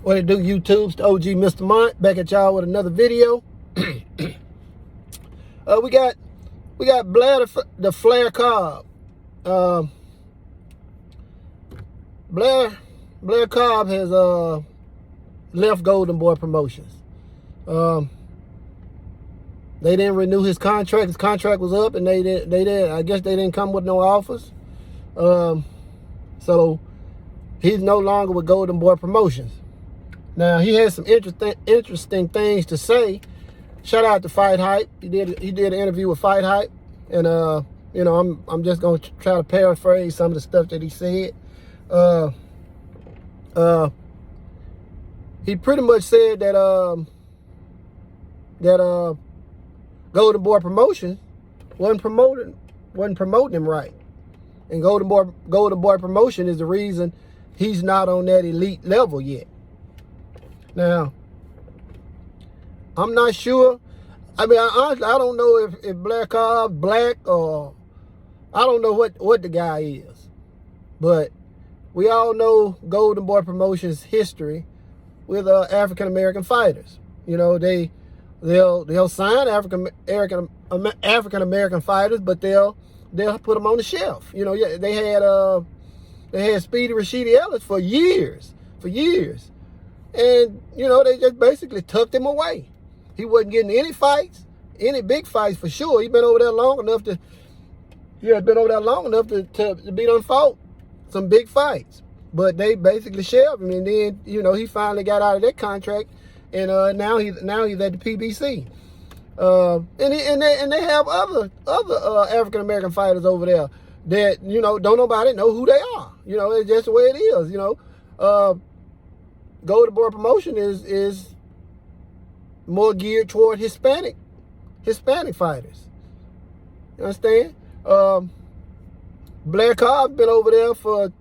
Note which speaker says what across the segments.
Speaker 1: What it do, YouTube? It's the OG Mr. Mont back at y'all with another video. We got Blair the Flair Cobb. Blair Cobb has left Golden Boy Promotions. They didn't renew his contract. His contract was up, and they did. I guess they didn't come with no offers. So he's no longer with Golden Boy Promotions. Now he has some interesting things to say. Shout out to Fight Hype. He did an interview with Fight Hype, and you know, I'm just gonna try to paraphrase some of the stuff that he said. He pretty much said that Golden Boy Promotions wasn't promoting him right, and Golden Boy Promotion is the reason he's not on that elite level yet. Now, I'm not sure. I mean, I don't know if Blair Cobb's black, or I don't know what the guy is. But we all know Golden Boy Promotions history with African American fighters. You know, they'll sign African American fighters, but they'll put them on the shelf. You know, yeah, they had Speedy Rashidi Ellis for years. And, you know, they just basically tucked him away. He wasn't getting any fights, any big fights for sure. He'd been over there long enough to be done fought some big fights. But they basically shelved him, and then, you know, he finally got out of that contract, and now he's at the PBC. And they have other African American fighters over there that, you know, don't nobody know who they are. You know, it's just the way it is. You know, Golden Boy Promotion is more geared toward Hispanic fighters. You understand? Blair Cobb's been over there for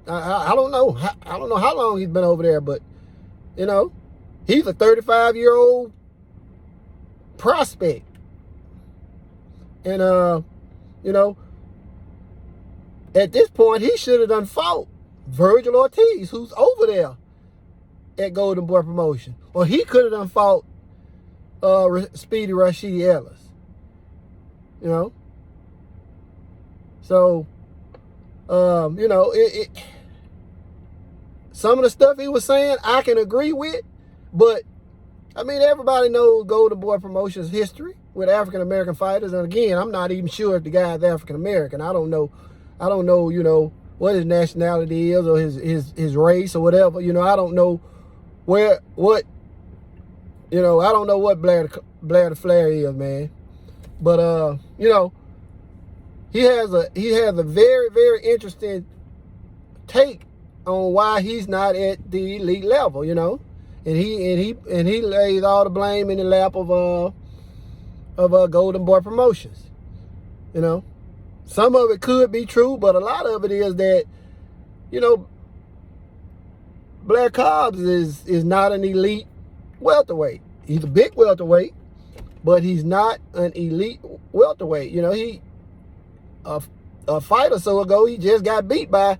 Speaker 1: I don't know how long he's been over there, but, you know, he's a 35-year-old prospect. And you know, at this point he should have done fought Virgil Ortiz, who's over there at Golden Boy Promotion. Or he could have done fought Speedy Rashidi Ellis. You know? So, you know, some of the stuff he was saying I can agree with, but I mean, everybody knows Golden Boy Promotions history with African American fighters. And again, I'm not even sure if the guy's African American. I don't know, you know, what his nationality is, or his race, or whatever. You know, I don't know I don't know what Blair the Flair is, man. But you know, he has a very, very interesting take on why he's not at the elite level, you know. And he lays all the blame in the lap of Golden Boy Promotions. You know, some of it could be true, but a lot of it is that, you know, Blair Cobbs is not an elite welterweight. He's a big welterweight, but he's not an elite welterweight. You know, a fight or so ago, he just got beat by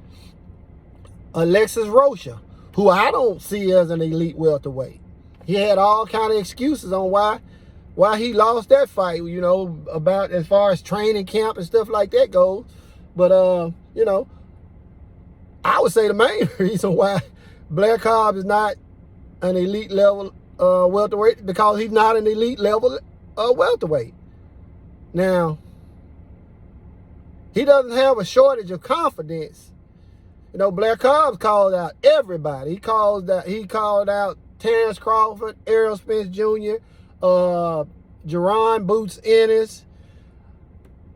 Speaker 1: Alexis Rocha, who I don't see as an elite welterweight. He had all kind of excuses on why he lost that fight, you know, about as far as training camp and stuff like that goes. But, you know, I would say the main reason why Blair Cobbs is not an elite level welterweight, because he's not an elite level welterweight. Now, he doesn't have a shortage of confidence. You know, Blair Cobbs called out everybody. He called out Terrence Crawford, Errol Spence Jr., Jerron Boots Ennis,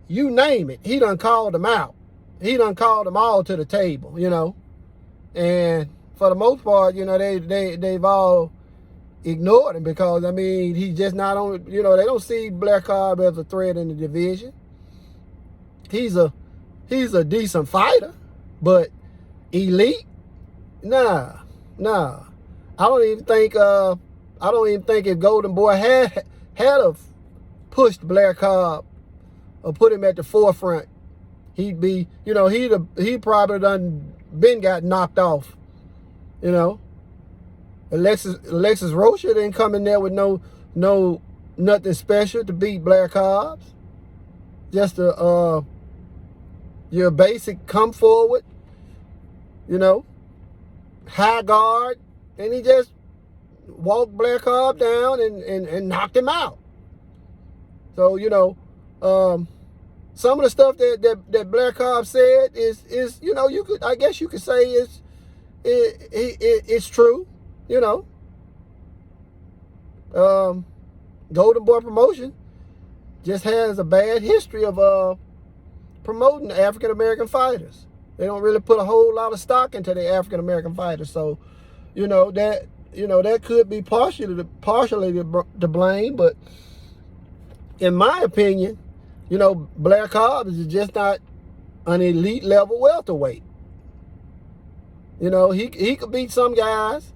Speaker 1: you name it. He done called them out. He done called them all to the table, you know. And for the most part, you know, they've all ignored him, because, I mean, he's just not on, you know, they don't see Blair Cobb as a threat in the division. He's a decent fighter, but elite? Nah. I don't even think if Golden Boy had pushed Blair Cobb or put him at the forefront, he'd be, you know, he probably got knocked off, you know. Alexis Rocha didn't come in there with nothing special to beat Blair Cobbs. Just your basic come forward, high guard, and he just walked Blair Cobb down and knocked him out. So, some of the stuff that Blair Cobb said is I guess you could say it's true, Golden Boy Promotion just has a bad history of promoting African American fighters. They don't really put a whole lot of stock into the African American fighters. So, that could be partially to blame, but in my opinion, Blair Cobbs is just not an elite level welterweight. He could beat some guys,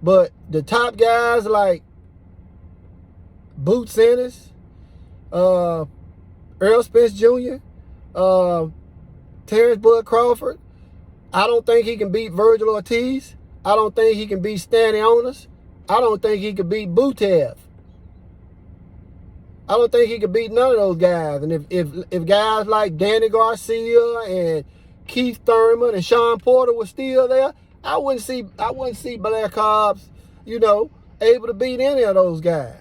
Speaker 1: but the top guys like Boots Ennis, Earl Spence Jr., Terrence Bud Crawford, I don't think he can beat Virgil Ortiz. I don't think he can beat Stanley Onis. I don't think he could beat Butev. I don't think he could beat none of those guys. And if guys like Danny Garcia and Keith Thurman and Sean Porter were still there, I wouldn't see Blair Cobbs, able to beat any of those guys.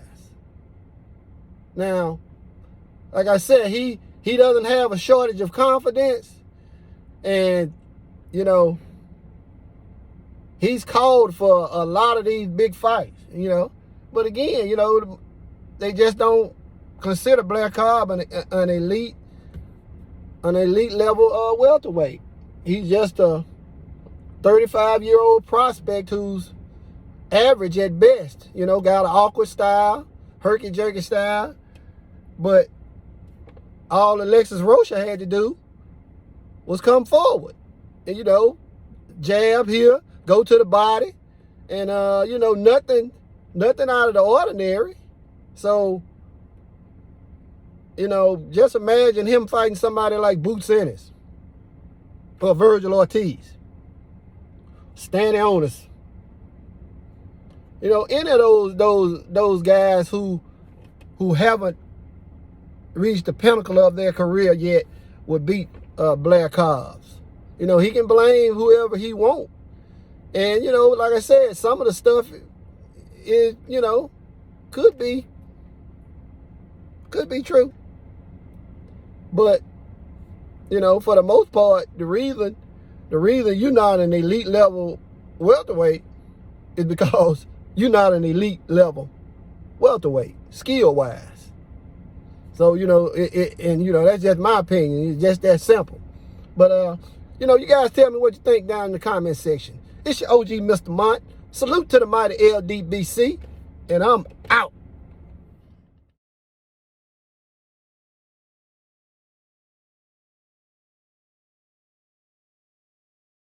Speaker 1: Now, like I said, he doesn't have a shortage of confidence, and he's called for a lot of these big fights, But again, they just don't consider Blair Cobb an elite level welterweight. He's just a 35-year-old prospect who's average at best. Got an awkward style, herky-jerky style. But all Alexis Rocha had to do was come forward and, jab here, go to the body, and, nothing out of the ordinary. So, just imagine him fighting somebody like Boots Ennis or Virgil Ortiz, Stanley Onis. Any of those guys who haven't reached the pinnacle of their career yet would beat Blair Cobbs. He can blame whoever he wants. And, like I said, some of the stuff is, could be true. But, for the most part, the reason you're not an elite level welterweight is because you're not an elite level welterweight, skill-wise. So, that's just my opinion. It's just that simple. But, you guys tell me what you think down in the comment section. It's your OG, Mr. Mont. Salute to the mighty LDBC, and I'm